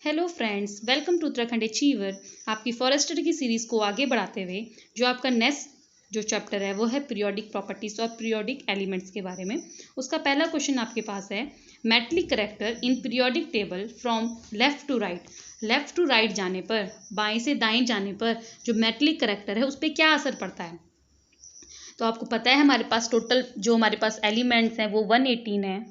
Hello friends, welcome to Uttarakhand achiever. आपकी forester की series को आगे बढ़ाते हुए जो आपका नेक्स्ट जो चैप्टर है वो है पीरियोडिक प्रॉपर्टीज और पीरियोडिक एलिमेंट्स के बारे में। उसका पहला क्वेश्चन आपके पास है, metallic character in periodic table from left to right. Left to right जाने पर, बाएं से दाएं जाने पर जो मेटलिक करेक्टर है उस पर क्या असर पड़ता है। तो आपको पता है हमारे पास टोटल जो हमारे पास एलिमेंट्स हैं वो 118 है,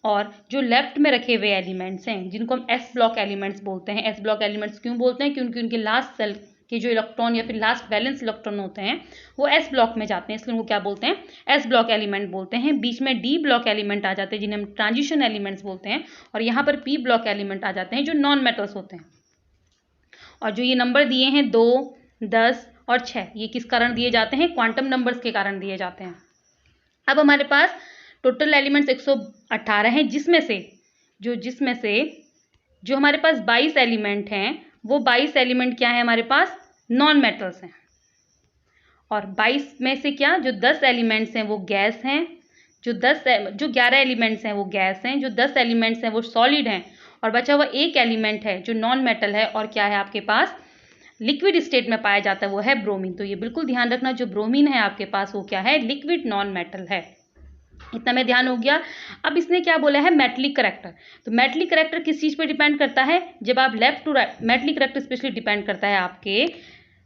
और जो लेफ्ट में रखे हुए एलिमेंट्स हैं जिनको हम एस ब्लॉक एलिमेंट्स बोलते हैं। एस ब्लॉक एलिमेंट्स क्यों बोलते हैं? क्योंकि उनके लास्ट सेल के जो इलेक्ट्रॉन या फिर लास्ट बैलेंस इलेक्ट्रॉन होते हैं वो एस ब्लॉक में जाते हैं, इसलिए उनको क्या बोलते हैं? एस ब्लॉक एलिमेंट बोलते हैं। बीच में डी ब्लॉक एलिमेंट आ जाते हैं जिन्हें हम ट्रांजिशन एलिमेंट्स बोलते हैं, और यहाँ पर पी ब्लॉक एलिमेंट आ जाते हैं जो नॉन मेटल्स होते हैं। और जो ये नंबर दिए हैं 2, 10 और 6, ये किस कारण दिए जाते हैं? क्वांटम नंबर्स के कारण दिए जाते हैं। अब हमारे पास टोटल एलिमेंट्स 118 हैं, जिसमें से जो हमारे पास 22 एलिमेंट हैं वो 22 एलिमेंट क्या है? हमारे पास नॉन मेटल्स हैं। और 22 में से क्या, जो 10 एलिमेंट्स हैं वो गैस हैं, जो 11 एलिमेंट्स हैं वो गैस हैं, जो 10 एलिमेंट्स हैं वो सॉलिड हैं, और बचा हुआ एक एलिमेंट है जो नॉन मेटल है और क्या है आपके पास? लिक्विड स्टेट में पाया जाता है, वो है ब्रोमीन। तो ये बिल्कुल ध्यान रखना, जो ब्रोमीन है आपके पास वो क्या है? लिक्विड नॉन मेटल है। इतना में ध्यान हो गया। अब इसने क्या बोला है? Metallic character. तो मेटलिक करेक्टर किस चीज़ पे डिपेंड करता है? जब आप left to right, metallic character specially depend करता है आपके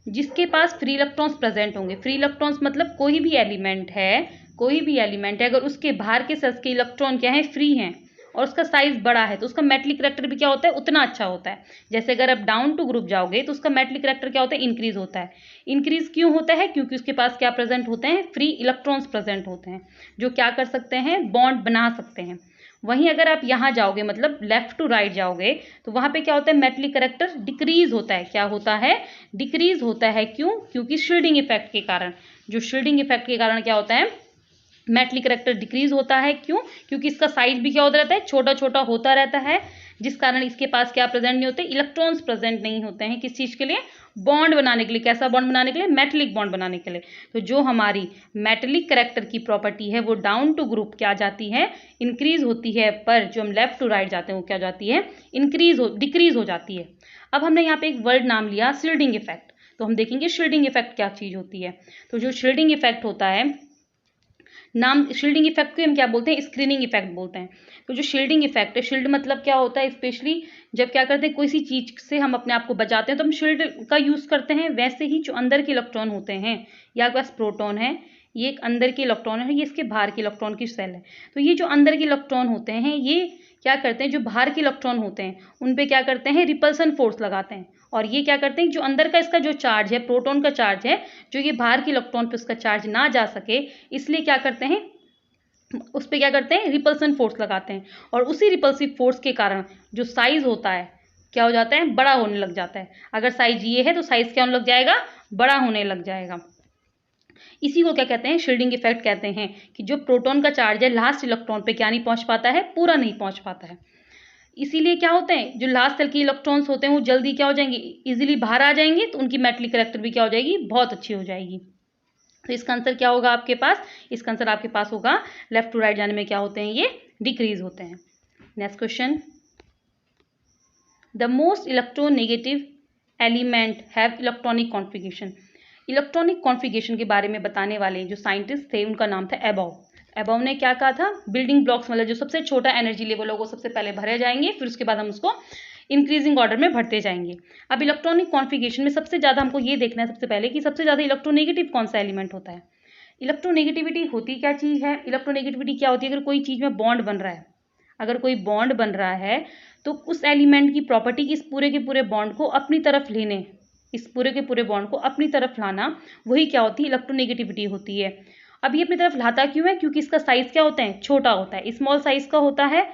जिसके पास फ्री इलेक्ट्रॉन्स प्रेजेंट होंगे। फ्री इलेक्ट्रॉन्स मतलब कोई भी एलिमेंट है, अगर उसके बाहर के सेल्स के इलेक्ट्रॉन क्या है? फ्री हैं, और उसका साइज बड़ा है, तो उसका मेटलिक करेक्टर भी क्या होता है? उतना अच्छा होता है। जैसे अगर आप डाउन टू ग्रुप जाओगे तो उसका मेटलिक करेक्टर क्या होता है? इंक्रीज होता है। इंक्रीज क्यों होता है? क्योंकि उसके पास क्या प्रेजेंट होते हैं? फ्री इलेक्ट्रॉन्स प्रेजेंट होते हैं, जो क्या कर सकते हैं? बॉन्ड बना सकते हैं। वहीं अगर आप यहाँ जाओगे, मतलब लेफ्ट टू राइट जाओगे, तो वहाँ पे क्या होता है? मेटलिक करेक्टर डिक्रीज होता है। क्या होता है? डिक्रीज होता है। क्यों? क्योंकि शील्डिंग इफेक्ट के कारण। जो शील्डिंग इफेक्ट के कारण क्या होता है? मेटलिक करेक्टर डिक्रीज होता है। क्यों? क्योंकि इसका साइज भी क्या होता रहता है? छोटा छोटा होता रहता है, जिस कारण इसके पास क्या प्रेजेंट नहीं होते? इलेक्ट्रॉन्स प्रेजेंट नहीं होते हैं। किस चीज़ के लिए? बॉन्ड बनाने के लिए। कैसा बॉन्ड बनाने के लिए? मेटलिक बॉन्ड बनाने के लिए। तो जो हमारी मेटलिक करेक्टर की प्रॉपर्टी है वो डाउन टू ग्रुप क्या जाती है? इंक्रीज होती है, पर जो हम लेफ्ट टू राइट जाते हैं वो क्या जाती है? डिक्रीज हो जाती है। अब हमने यहाँ पे एक वर्ड नाम लिया, शील्डिंग इफेक्ट। तो हम देखेंगे शील्डिंग इफेक्ट क्या चीज़ होती है। तो जो शील्डिंग इफेक्ट होता है, नाम शील्डिंग इफेक्ट को हम क्या बोलते हैं? स्क्रीनिंग इफेक्ट बोलते हैं। तो जो शील्डिंग इफेक्ट है, शील्ड मतलब क्या होता है? स्पेशली जब क्या करते हैं, किसी चीज से हम अपने आप को बचाते हैं तो हम शील्ड का यूज करते हैं। वैसे ही जो अंदर के इलेक्ट्रॉन होते हैं, या आपके पास प्रोटॉन है, ये एक अंदर के इलेक्ट्रॉन है, ये इसके बाहर के इलेक्ट्रॉन की सेल है। तो ये जो अंदर के इलेक्ट्रॉन होते हैं ये क्या करते हैं? जो बाहर के इलेक्ट्रॉन होते हैं उन पे क्या करते हैं? रिपल्सन फोर्स लगाते हैं। और ये क्या करते हैं? जो अंदर का इसका जो चार्ज है, प्रोटॉन का चार्ज है, जो ये बाहर के इलेक्ट्रॉन पे उसका चार्ज ना जा सके, इसलिए क्या करते हैं? उस पर क्या करते हैं? रिपल्सन फोर्स लगाते हैं। और उसी रिपल्सिव फोर्स के कारण जो साइज होता है क्या हो जाता है? बड़ा होने लग जाता है। अगर साइज ये है तो साइज क्या होने लग जाएगा? बड़ा होने लग जाएगा। इसी को क्या कहते हैं? शील्डिंग इफेक्ट कहते हैं, कि जो प्रोटॉन का चार्ज है लास्ट इलेक्ट्रॉन पे क्या नहीं पहुंच पाता है? पूरा नहीं पहुंच पाता है। इसीलिए क्या होते हैं? जो लास्ट सेल के इलेक्ट्रॉन्स होते हैं वो जल्दी क्या हो जाएंगे? इजीली बाहर आ जाएंगे, तो उनकी मेटलिक करेक्टर भी क्या हो जाएगी? बहुत अच्छी हो जाएगी। तो इसका आंसर क्या होगा आपके पास? इसका आंसर आपके पास होगा लेफ्ट टू राइट जाने में क्या होते हैं? ये डिक्रीज होते हैं। Next question, the most electronegative element have electronic configuration. Electronic configuration के बारे में बताने वाले जो साइंटिस्ट थे उनका नाम था एबॉव। एबॉव ने क्या कहा था? बिल्डिंग ब्लॉक्स मतलब जो सबसे छोटा एनर्जी लेवल होगा सबसे पहले भरे जाएंगे, फिर उसके बाद हम उसको इंक्रीजिंग ऑर्डर में भरते जाएंगे। अब इलेक्ट्रॉनिक कॉन्फ़िगरेशन में सबसे ज़्यादा हमको ये देखना है सबसे पहले कि सबसे ज़्यादा इलेक्ट्रोनेगेटिव कौन सा एलिमेंट होता है। इलेक्ट्रोनेगेटिविटी होती क्या चीज़ है? इलेक्ट्रोनेगेटिविटी क्या होती है? अगर कोई चीज़ में बॉन्ड बन रहा है, अगर कोई बॉन्ड बन रहा है तो उस एलिमेंट की प्रॉपर्टी इस पूरे के पूरे बॉन्ड को अपनी तरफ लेने, इस पूरे के पूरे बॉन्ड को अपनी तरफ लाना, वही क्या होती है? इलेक्ट्रोनेगेटिविटी होती है। अब ये अपनी तरफ लाता क्यों है? क्योंकि इसका साइज क्या होता है? छोटा होता है, स्मॉल साइज का होता है।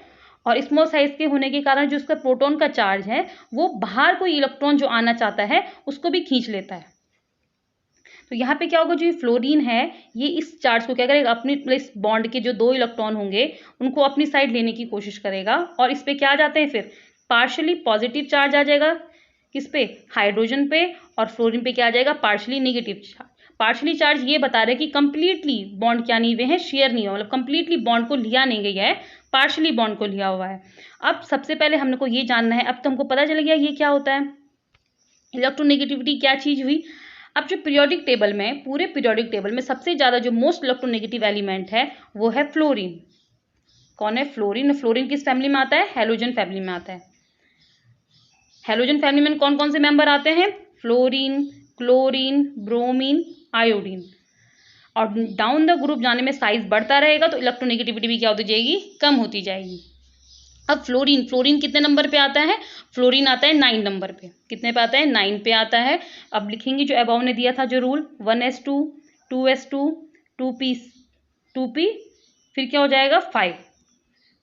और स्मॉल साइज के होने के कारण जो उसका प्रोटॉन का चार्ज है वो बाहर कोई इलेक्ट्रॉन जो आना चाहता है उसको भी खींच लेता है। तो यहाँ पे क्या होगा? जो ये फ्लोरीन है ये इस चार्ज को क्या करेगा? अपनी इस बॉन्ड के जो 2 इलेक्ट्रॉन होंगे उनको अपनी साइड लेने की कोशिश करेगा, और इस पे क्या आ जाते हैं? फिर पार्शियली पॉजिटिव चार्ज आ जाएगा किस पे? हाइड्रोजन पे। और फ्लोरीन पे क्या आ जाएगा? Partially negative charge. Partially charge ये बता रहे हैं कि कंप्लीटली बॉन्ड क्या नहीं हुए हैं, शेयर नहीं हुआ, मतलब कंप्लीटली बॉन्ड को लिया नहीं गया है, पार्शली बॉन्ड को लिया हुआ है। अब सबसे पहले हमने को ये जानना है, अब तो हमको पता चल गया ये क्या होता है, इलेक्ट्रोनेगेटिविटी क्या चीज हुई। अब जो पीरियोडिक टेबल में, पूरे पीरियोडिक टेबल में सबसे ज्यादा जो मोस्ट इलेक्ट्रोनेगेटिव एलिमेंट है वो है फ्लोरीन। कौन है? फ्लोरीन। फ्लोरीन किस फैमिली में आता है? हैलोजन फैमिली में आता है। हैलोजन फैमिली में कौन कौन से मेंबर आते हैं? Fluorine, chlorine, bromine, iodine. और डाउन द ग्रुप जाने में साइज बढ़ता रहेगा तो इलेक्ट्रोनेगेटिविटी भी क्या होती जाएगी? कम होती जाएगी। अब फ्लोरीन, फ्लोरीन कितने नंबर पे आता है? फ्लोरीन आता है 9 नंबर पे। कितने पे आता है? 9 पे आता है। अब लिखेंगे जो अबव ने दिया था जो रूल, 1s2, 2s2, 2p, फिर क्या हो जाएगा?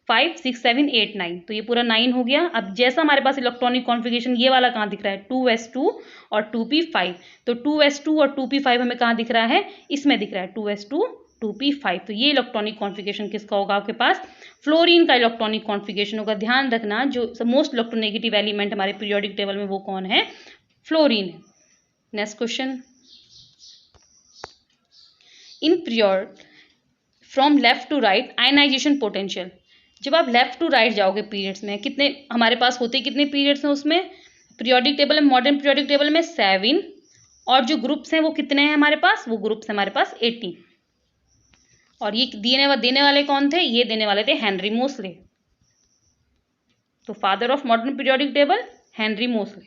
5, 6, 7, 8, 9, तो ये पूरा 9 हो गया। अब जैसा हमारे पास इलेक्ट्रॉनिक कॉन्फ़िगरेशन ये वाला कहाँ दिख रहा है? 2s2 और 2p5, तो 2s2 और 2p5 हमें कहाँ दिख रहा है? इसमें दिख रहा है 2s2, 2p5। तो ये इलेक्ट्रॉनिक कॉन्फ़िगरेशन किसका होगा आपके पास? फ्लोरीन का इलेक्ट्रॉनिक कॉन्फ़िगरेशन होगा। ध्यान रखना जो मोस्ट इलेक्ट्रोनेगेटिव एलिमेंट हमारे पीरियोडिक टेबल में वो कौन है? फ्लोरीन है। Next question, in period from left to right ionization potential. जब आप लेफ्ट टू राइट जाओगे पीरियड्स में, कितने हमारे पास होते, कितने पीरियड्स हैं उसमें? पीरियोडिक टेबल में, मॉडर्न पीरियोडिक टेबल में 7, और जो ग्रुप्स हैं वो कितने हैं हमारे पास? वो ग्रुप्स हैं हमारे पास 18। और ये देने वाले कौन थे? ये देने वाले थे हेनरी मोसले। तो father of modern periodic table Henry Moseley.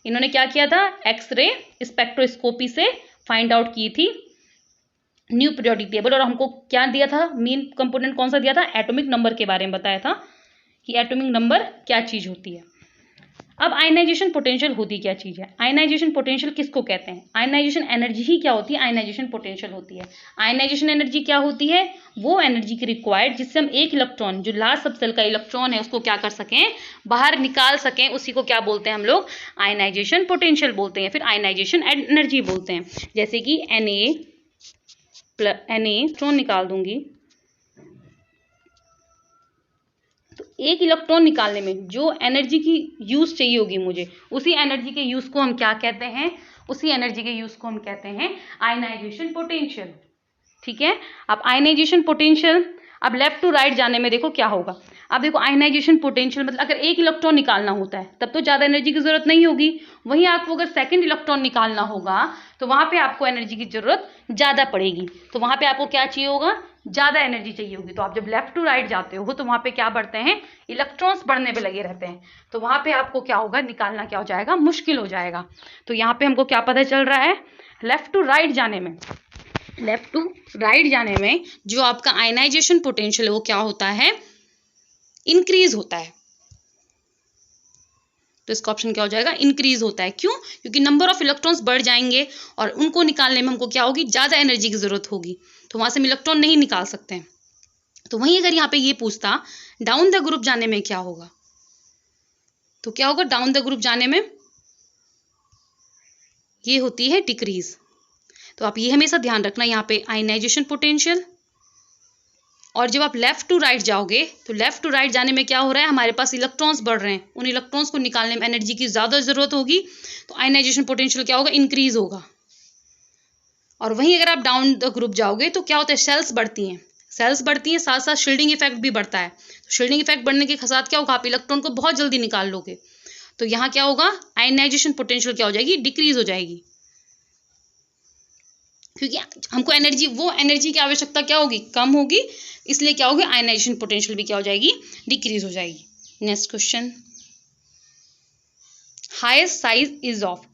इन्होंने क्या किया था? एक्सरे स्पेक्ट्रोस्कोपी से फाइंड आउट की थी न्यू पीरियोडिक टेबल। और हमको क्या दिया था? मेन कंपोनेंट कौन सा दिया था? एटॉमिक नंबर के बारे में बताया था कि एटॉमिक नंबर क्या चीज होती है। अब आयनाइजेशन पोटेंशियल होती क्या चीज है? आयनाइजेशन पोटेंशियल किसको कहते हैं? आयनाइजेशन एनर्जी ही क्या होती है? आयनाइजेशन पोटेंशियल होती है। आयनाइजेशन एनर्जी क्या होती है? वो एनर्जी की रिक्वायर्ड जिससे हम एक इलेक्ट्रॉन, जो लास्ट सबसेल का इलेक्ट्रॉन है, उसको क्या कर सकें? बाहर निकाल सकें। उसी को क्या बोलते हैं हम लोग? आयनाइजेशन पोटेंशियल बोलते हैं, फिर आयनाइजेशन एनर्जी बोलते हैं। जैसे कि Na इलेक्ट्रॉन निकाल दूंगी, तो एक इलेक्ट्रॉन निकालने में जो एनर्जी की यूज चाहिए होगी मुझे, उसी एनर्जी के यूज को हम क्या कहते हैं? उसी एनर्जी के यूज को हम कहते हैं आयनाइजेशन पोटेंशियल। ठीक है। अब आयनाइजेशन पोटेंशियल, अब लेफ्ट टू राइट जाने में देखो क्या होगा। अब देखो आयनाइजेशन पोटेंशियल मतलब अगर एक इलेक्ट्रॉन निकालना होता है तब तो ज़्यादा एनर्जी की जरूरत नहीं होगी। वहीं आपको अगर सेकंड इलेक्ट्रॉन निकालना होगा तो वहां पे आपको एनर्जी की जरूरत ज़्यादा पड़ेगी। तो वहां पे आपको क्या चाहिए होगा? ज़्यादा एनर्जी चाहिए होगी। तो आप जब लेफ्ट टू राइट जाते हो तो वहां पे क्या बढ़ते हैं? इलेक्ट्रॉन्स बढ़ने पे लगे रहते हैं। तो वहां पे आपको क्या होगा? निकालना क्या हो जाएगा? मुश्किल हो जाएगा। तो यहाँ पे हमको क्या पता चल रहा है? लेफ्ट टू राइट जाने में, लेफ्ट टू राइट जाने में जो आपका आयनाइजेशन पोटेंशियल है वो क्या होता है? इंक्रीज होता है। तो इसका ऑप्शन क्या हो जाएगा? इंक्रीज होता है। क्यों? क्योंकि नंबर ऑफ इलेक्ट्रॉन्स बढ़ जाएंगे और उनको निकालने में हमको क्या होगी? ज्यादा एनर्जी की जरूरत होगी। तो वहां से हम इलेक्ट्रॉन नहीं निकाल सकते। तो वहीं अगर यहाँ पे ये पूछता डाउन द ग्रुप जाने में क्या होगा, तो क्या होगा? डाउन द ग्रुप जाने में ये होती है डिक्रीज। तो आप ये हमेशा ध्यान रखना यहाँ पे आयनाइजेशन पोटेंशियल। और जब आप लेफ्ट टू राइट जाओगे तो लेफ्ट टू राइट जाने में क्या हो रहा है? हमारे पास इलेक्ट्रॉन्स बढ़ रहे हैं, उन इलेक्ट्रॉन्स को निकालने में एनर्जी की ज़्यादा ज़रूरत होगी। तो आयनाइजेशन पोटेंशियल क्या होगा? इंक्रीज होगा। और वहीं अगर आप डाउन द ग्रुप जाओगे तो क्या होता है? सेल्स बढ़ती हैं, सेल्स बढ़ती हैं, साथ साथ शील्डिंग इफेक्ट भी बढ़ता है। तो शील्डिंग इफेक्ट बढ़ने के साथ क्या होगा? आप इलेक्ट्रॉन को बहुत जल्दी निकाल लोगे। तो यहाँ क्या होगा? आयनाइजेशन पोटेंशियल क्या हो जाएगी? डिक्रीज हो जाएगी। क्योंकि हमको एनर्जी, वो एनर्जी की आवश्यकता क्या होगी? कम होगी। इसलिए क्या होगी? आयनाइजेशन पोटेंशियल भी क्या हो जाएगी? डिक्रीज हो जाएगी। Next question, highest size is of.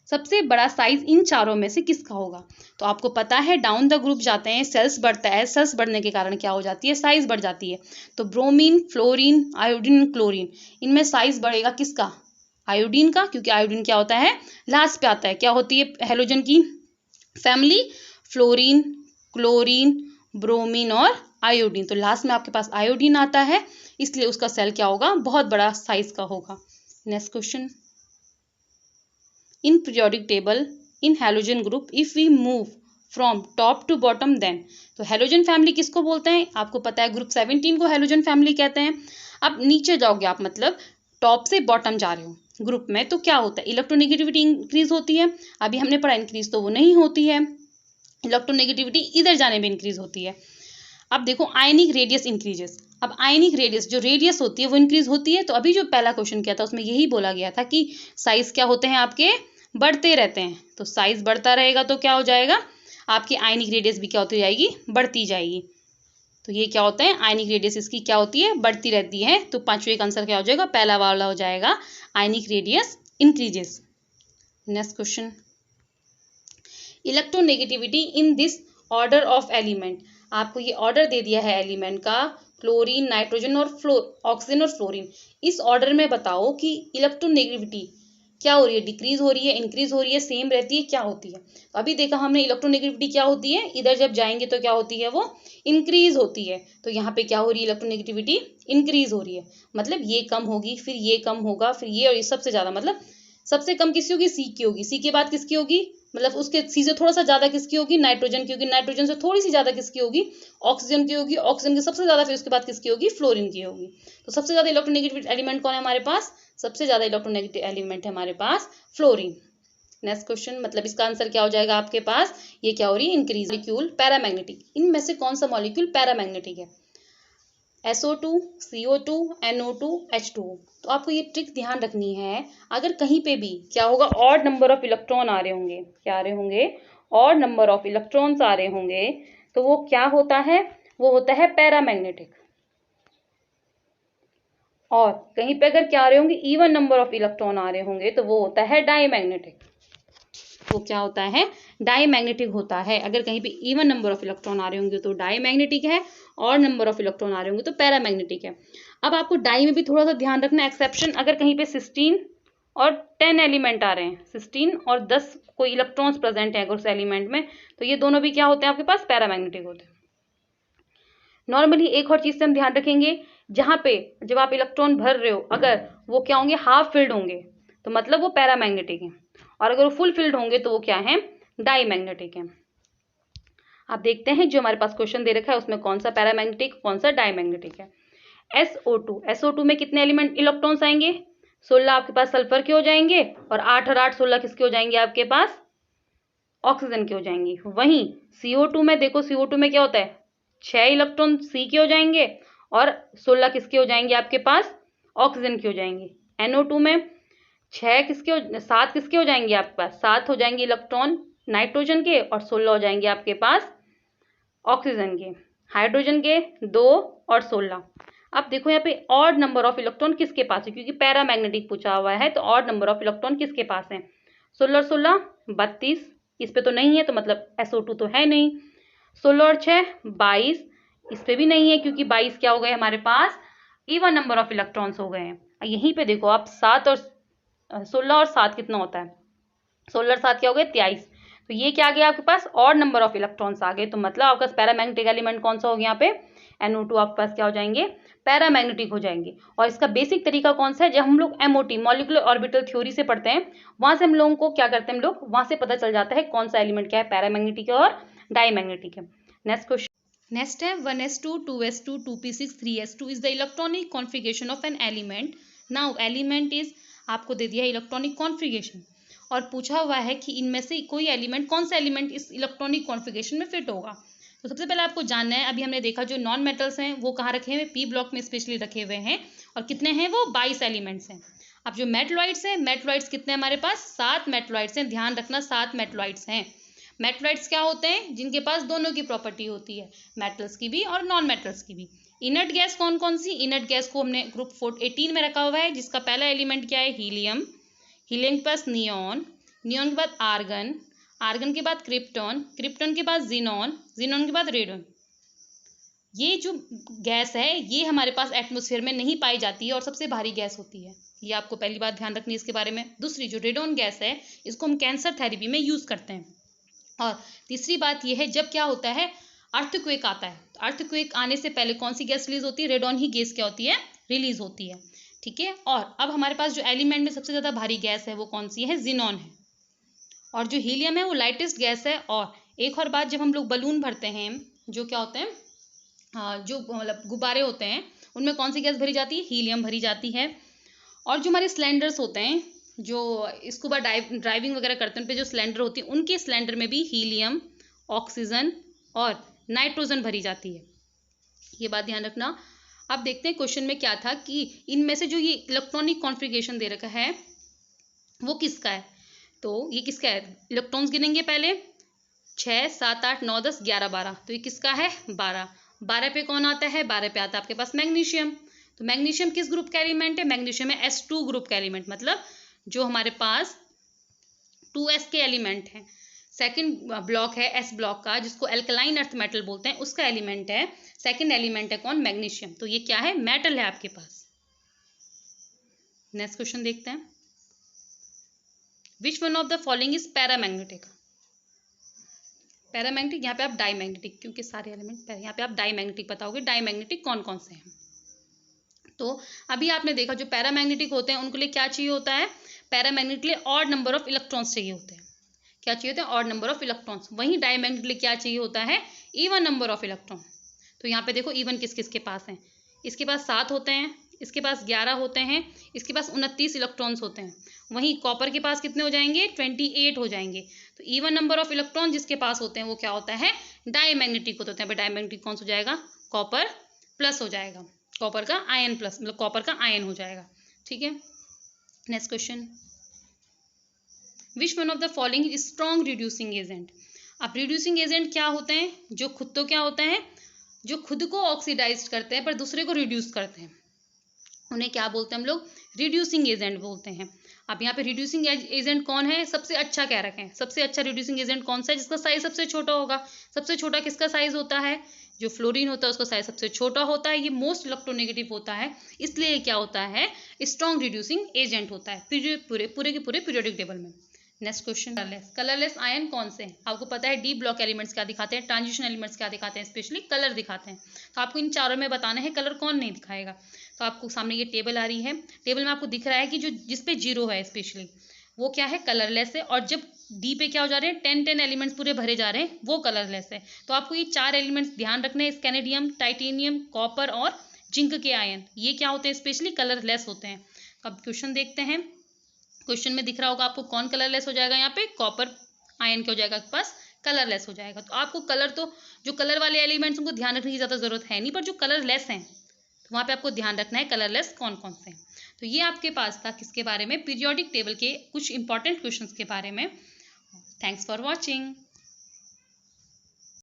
सबसे बड़ा साइज इन चारों में से किसका होगा? तो आपको पता है डाउन द ग्रुप जाते हैं, सेल्स बढ़ता है, सेल्स बढ़ने के कारण क्या हो जाती है? साइज बढ़ जाती है। तो ब्रोमीन, फ्लोरीन, आयोडीन, क्लोरीन, इनमें साइज बढ़ेगा किसका? आयोडीन का, क्योंकि आयोडीन क्या होता है? लास्ट पे आता है। क्या होती है हेलोजन की फैमिली? फ्लोरीन, क्लोरीन, ब्रोमीन और आयोडीन। तो लास्ट में आपके पास आयोडीन आता है, इसलिए उसका सेल क्या होगा? बहुत बड़ा साइज का होगा। Next question, in periodic table in halogen group if we move from top to bottom then. तो हैलोजन फैमिली किसको बोलते हैं? आपको पता है ग्रुप 17 को हैलोजन फैमिली कहते हैं। अब नीचे जाओगे आप, मतलब टॉप से बॉटम जा रहे हो ग्रुप में, तो क्या होता है? इलेक्ट्रोनेगेटिविटी इंक्रीज होती है। अभी हमने पढ़ा इंक्रीज तो वो नहीं होती है। इलेक्ट्रोनेगेटिविटी इधर जाने में इंक्रीज होती है। अब देखो आयनिक रेडियस इंक्रीजेस। अब आयनिक रेडियस जो रेडियस होती है वो इंक्रीज होती है। तो अभी जो पहला क्वेश्चन किया था उसमें यही बोला गया था कि साइज क्या होते हैं आपके, बढ़ते रहते हैं। तो साइज बढ़ता रहेगा तो क्या हो जाएगा, आपकी आयनिक रेडियस भी क्या होती जाएगी, बढ़ती जाएगी। तो ये क्या होता है, आयनिक रेडियस इसकी क्या होती है, बढ़ती रहती है। तो पांचवें का आंसर क्या हो जाएगा, पहला वाला हो जाएगा, ionic radius increases. Next question, electronegativity in this order of element. आपको ये ऑर्डर दे दिया है एलिमेंट का, क्लोरीन, नाइट्रोजन और ऑक्सीजन और फ्लोरीन। इस ऑर्डर में बताओ कि इलेक्ट्रोनेगेटिविटी क्या हो रही है, डिक्रीज हो रही है, इंक्रीज हो रही है, सेम रहती है, क्या होती है। तो अभी देखा हमने इलेक्ट्रोनेगेटिविटी क्या होती है, इधर जब जाएंगे तो क्या होती है, वो इंक्रीज होती है। तो यहाँ पे क्या हो रही है, इलेक्ट्रोनेगेटिविटी इंक्रीज हो रही है। मतलब ये कम होगी, फिर ये कम होगा, फिर ये, और ये सबसे ज्यादा, मतलब सबसे कम किसकी होगी, सी की होगी, सी के बाद किसकी होगी, मतलब उसके सी से थोड़ा सा ज्यादा किसकी होगी, नाइट्रोजन की होगी, नाइट्रोजन से थोड़ी सी ज्यादा किसकी होगी, ऑक्सीजन की होगी, ऑक्सीजन की सबसे ज्यादा फिर उसके बाद किसकी होगी, फ्लोरीन की होगी। तो सबसे ज्यादा इलेक्ट्रोनेगेटिव एलिमेंट कौन है हमारे पास, सबसे ज्यादा इलेक्ट्रोनेगेटिव एलिमेंट है हमारे पास फ्लोरीन। नेक्स्ट क्वेश्चन, मतलब इसका आंसर क्या हो जाएगा आपके पास, ये क्या हो रही है, इंक्रीज। मॉलिक्यूल पैरामैग्नेटिक, इनमें से कौन सा मॉलिक्यूल पैरामैग्नेटिक है, SO2, CO2, NO2, H2O। तो आपको ये ट्रिक ध्यान रखनी है, अगर कहीं पे भी क्या होगा, ऑड नंबर ऑफ इलेक्ट्रॉन आ रहे होंगे, क्या आ रहे होंगे, ऑड नंबर ऑफ इलेक्ट्रॉन्स आ रहे होंगे, तो वो क्या होता है, वो होता है पैरामैग्नेटिक। और कहीं पे अगर क्या आ रहे होंगे, इवन नंबर ऑफ इलेक्ट्रॉन आ रहे होंगे, तो वो होता है डाईमैग्नेटिक। वो क्या होता है, डाईमैग्नेटिक होता है। अगर कहीं पे इवन नंबर ऑफ इलेक्ट्रॉन आ रहे होंगे तो डाईमैग्नेटिक है, और नंबर ऑफ इलेक्ट्रॉन आ रहे होंगे तो पैरामैग्नेटिक है। अब आपको डाई में भी थोड़ा सा ध्यान रखना, एक्सेप्शन, अगर कहीं पे 16 और 10 एलिमेंट आ रहे हैं, 16 और 10 कोई इलेक्ट्रॉन्स प्रेजेंट है अगर उस एलिमेंट में, तो ये दोनों भी क्या होते हैं आपके पास, पैरामैग्नेटिक होते हैं। नॉर्मली एक और चीज से हम ध्यान रखेंगे, जहां पे जब आप इलेक्ट्रॉन भर रहे हो, अगर वो क्या होंगे, हाफ फिल्ड होंगे, तो मतलब वो पैरामैग्नेटिक है, और अगर वो फुल फिल्ड होंगे तो वो क्या है, डाईमैग्नेटिक है। आप देखते हैं जो हमारे पास क्वेश्चन दे रखा है उसमें कौन सा पैरामैग्नेटिक, कौन सा डाईमैग्नेटिक है। SO2 में कितने एलिमेंट इलेक्ट्रॉन्स आएंगे, 16 आपके पास सल्फर के हो जाएंगे, और 8 और 8 16 किसके हो जाएंगे आपके पास, ऑक्सीजन के हो जाएंगे। वहीं CO2 में देखो, CO2 में क्या होता है, 6 इलेक्ट्रॉन सी के हो जाएंगे, और 16 किसके हो जाएंगे आपके पास, ऑक्सीजन के हो जाएंगे। NO2 में 7 किसके हो जाएंगे आपके पास, 7 हो जाएंगे इलेक्ट्रॉन नाइट्रोजन के, और 16 हो जाएंगे आपके पास ऑक्सीजन के। हाइड्रोजन के 2 और 16। अब देखो यहाँ पे ऑड नंबर ऑफ इलेक्ट्रॉन किसके पास है, क्योंकि पैरामैग्नेटिक पूछा हुआ है, तो ऑड नंबर ऑफ इलेक्ट्रॉन किसके पास है, 16 और 16 32, इस पे तो नहीं है, तो मतलब SO2 तो है नहीं। 16 और 6 22, इस पे भी नहीं है, क्योंकि 22 क्या हो गए हमारे पास, इवन नंबर ऑफ इलेक्ट्रॉन्स हो गए हैं। यहीं पे देखो आप 7 और 16 और 7 कितना होता है, 16 और 7 क्या हो गए, 23। तो ये क्या आ गया आपके पास, और नंबर ऑफ इलेक्ट्रॉन्स आ गए, तो मतलब आपका पैरामैग्नेटिक एलिमेंट कौन सा हो गया यहाँ पे, NO2 आपके पास क्या हो जाएंगे, पैरामैग्नेटिक हो जाएंगे। और इसका बेसिक तरीका कौन सा है, जब हम लोग MOT मॉलिक्यूलर ऑर्बिटल थ्योरी से पढ़ते हैं, वहां से हम लोगों को क्या करते हैं, हम लोग वहां से पता चल जाता है कौन सा एलिमेंट क्या है, पैरामैग्नेटिक है और डाईमैग्नेटिक है। नेक्स्ट क्वेश्चन, नेक्स्ट है 1s2, 2s2, 2p6, 3s2 is the electronic configuration of an element. Now element is, आपको दे दिया है इलेक्ट्रॉनिक कॉन्फ़िगरेशन, और पूछा हुआ है कि इनमें से कोई एलिमेंट, कौन सा एलिमेंट इस इलेक्ट्रॉनिक कॉन्फ़िगरेशन में फिट होगा। तो सबसे पहले आपको जानना है, अभी हमने देखा जो नॉन मेटल्स हैं वो कहाँ रखे हुए, P ब्लॉक में स्पेशली रखे हुए हैं, और कितने हैं वो, 22 एलिमेंट्स हैं। अब जो मेटलॉइड्स हैं, मेटलॉइड्स कितने हमारे पास, 7 मेटलॉइड्स हैं, ध्यान रखना 7 मेटलॉइड्स हैं। मेटलॉइड्स क्या होते हैं, जिनके पास दोनों की प्रॉपर्टी होती है, मेटल्स की भी और नॉन मेटल्स की भी। इनर्ट गैस कौन कौन सी, इनर्ट गैस को हमने ग्रुप 18 में रखा हुआ है, जिसका पहला एलिमेंट क्या है, हीलियम, हीलियम के पास नियॉन, नियॉन के बाद आर्गन, आर्गन के बाद क्रिप्टॉन, क्रिप्टॉन के बाद जीनॉन, जीनॉन के बाद रेडॉन। ये जो गैस है ये हमारे पास एटमॉस्फेयर में नहीं पाई जाती है और सबसे भारी गैस होती है, ये आपको पहली बात ध्यान रखनी है इसके बारे में। दूसरी जो रेडॉन गैस है, इसको हम कैंसर थेरेपी में यूज़ करते हैं। और तीसरी बात यह है, जब क्या होता है, अर्थक्वेक आता है, तो अर्थक्वेक आने से पहले कौन सी गैस रिलीज होती है, रेडॉन ही गैस क्या होती है, रिलीज होती है। ठीक है, और अब हमारे पास जो एलिमेंट में सबसे ज़्यादा भारी गैस है वो कौन सी है, जीनॉन है, और जो हीलियम है वो लाइटेस्ट गैस है। और एक और बात, जब हम लोग बलून भरते हैं, जो क्या होते हैं, जो मतलब गुब्बारे होते हैं, उनमें कौन सी गैस भरी जाती है, हीलियम भरी जाती है। और जो हमारे सिलेंडर्स होते हैं, जो स्कूबा ड्राइविंग वगैरह करते हैं, उन पे जो सिलेंडर होती है, उनके सिलेंडर में भी हीलियम ऑक्सीजन और नाइट्रोजन भरी जाती है। ये बात ध्यान रखना। अब देखते हैं क्वेश्चन में क्या था कि इनमें से जो ये इलेक्ट्रॉनिक कॉन्फ़िगरेशन दे रखा है वो किसका है। तो ये किसका है, इलेक्ट्रॉन्स गिनेंगे पहले, 6 7 8 9 10 11 12, तो ये किसका है 12। 12 पे कौन आता है, 12 पे आता है आपके पास मैग्नीशियम। तो मैग्नीशियम किस ग्रुप का एलिमेंट है, मैग्नीशियम है S2 ग्रुप का एलिमेंट, मतलब जो हमारे पास 2s के एलिमेंट हैं। सेकंड ब्लॉक है S ब्लॉक का, जिसको एल्कलाइन अर्थ मेटल बोलते हैं, उसका एलिमेंट है, सेकंड एलिमेंट है कौन, मैग्नीशियम। तो ये क्या है, मेटल है आपके पास। नेक्स्ट क्वेश्चन देखते हैं, which one of the following is paramagnetic. Paramagnetic, यहाँ पे आप डाईमैग्नेटिक, क्योंकि सारे एलिमेंट यहाँ पे आप डाईमैग्नेटिक बताओगे, डाईमैग्नेटिक कौन कौन से हैं। तो अभी आपने देखा जो पैरामैग्नेटिक होते हैं उनके लिए क्या चाहिए होता है, पैरामैग्नेटिक के लिए ऑड नंबर ऑफ इलेक्ट्रॉन्स चाहिए होते हैं। क्या चाहिए होते हैं, ऑड नंबर ऑफ इलेक्ट्रॉन्स। वहीं डाईमैग्नेटिक के लिए क्या चाहिए होता है, इवन नंबर ऑफ इलेक्ट्रॉन। तो यहाँ पे देखो इवन किस किस के पास हैं, इसके पास 7 होते हैं, इसके पास 11 होते हैं, इसके पास 29 इलेक्ट्रॉन्स होते हैं। वहीं कॉपर के पास कितने हो जाएंगे, 28 हो जाएंगे। तो इवन नंबर ऑफ इलेक्ट्रॉन जिसके पास होते हैं वो क्या होता है, डाईमैग्नेटिक होते हैं। यहाँ पे डाईमैग्नेटिक कौन सा हो जाएगा, कॉपर प्लस हो जाएगा, कॉपर का आयन प्लस, मतलब कॉपर का आयन हो जाएगा। ठीक है, next question, which one of the following is strong reducing agent. अब रिड्यूसिंग एजेंट क्या होते हैं, जो खुद तो क्या होते हैं, जो खुद को ऑक्सीडाइज करते हैं पर दूसरे को रिड्यूस करते हैं, उन्हें क्या बोलते हैं हम लोग, रिड्यूसिंग एजेंट बोलते हैं। अब यहाँ पे रिड्यूसिंग एजेंट कौन है, सबसे अच्छा कह रखे हैं, सबसे अच्छा रिड्यूसिंग एजेंट कौन सा है, जिसका साइज सबसे छोटा होगा। सबसे छोटा किसका साइज होता है, जो फ्लोरीन होता है उसका साइज सबसे छोटा होता है, ये मोस्ट इलेक्ट्रोनेगेटिव होता है, इसलिए क्या होता है, स्ट्रॉन्ग रिड्यूसिंग एजेंट होता है पूरे के पूरे पीरियोडिक टेबल में। नेक्स्ट क्वेश्चन, कलरलेस आयन कौन से हैं। आपको पता है डी ब्लॉक एलिमेंट्स क्या दिखाते हैं, ट्रांजिशन एलिमेंट्स क्या दिखाते हैं, स्पेशली कलर दिखाते हैं। तो आपको इन चारों में बताना है कलर कौन नहीं दिखाएगा। तो आपको सामने ये टेबल आ रही है, टेबल में आपको दिख रहा है कि जो जिसपे 0 है स्पेशली वो क्या है, कलरलेस है। और जब डी पे क्या हो जा रहे हैं, 10 एलिमेंट्स पूरे भरे जा रहे हैं, वो कलरलेस है। तो आपको ये 4 एलिमेंट्स ध्यान रखने हैं, स्कैनेडियम, टाइटेनियम, कॉपर और जिंक के आयन, ये क्या होते हैं, स्पेशली कलरलेस होते हैं। अब क्वेश्चन देखते हैं, क्वेश्चन में दिख रहा होगा आपको कौन कलरलेस हो जाएगा, यहाँ पे कॉपर आयन क्या हो जाएगा आपके पास, कलरलेस हो जाएगा। तो आपको कलर, तो जो कलर वाले एलिमेंट्स उनको ध्यान रखने की ज़्यादा जरूरत है नहीं, पर जो कलरलेस हैं तो वहाँ पे आपको ध्यान रखना है कलरलेस कौन कौन से हैं। तो ये आपके पास था किसके बारे में, पीरियोडिक टेबल के कुछ इंपॉर्टेंट क्वेश्चंस के बारे में। Thanks for watching.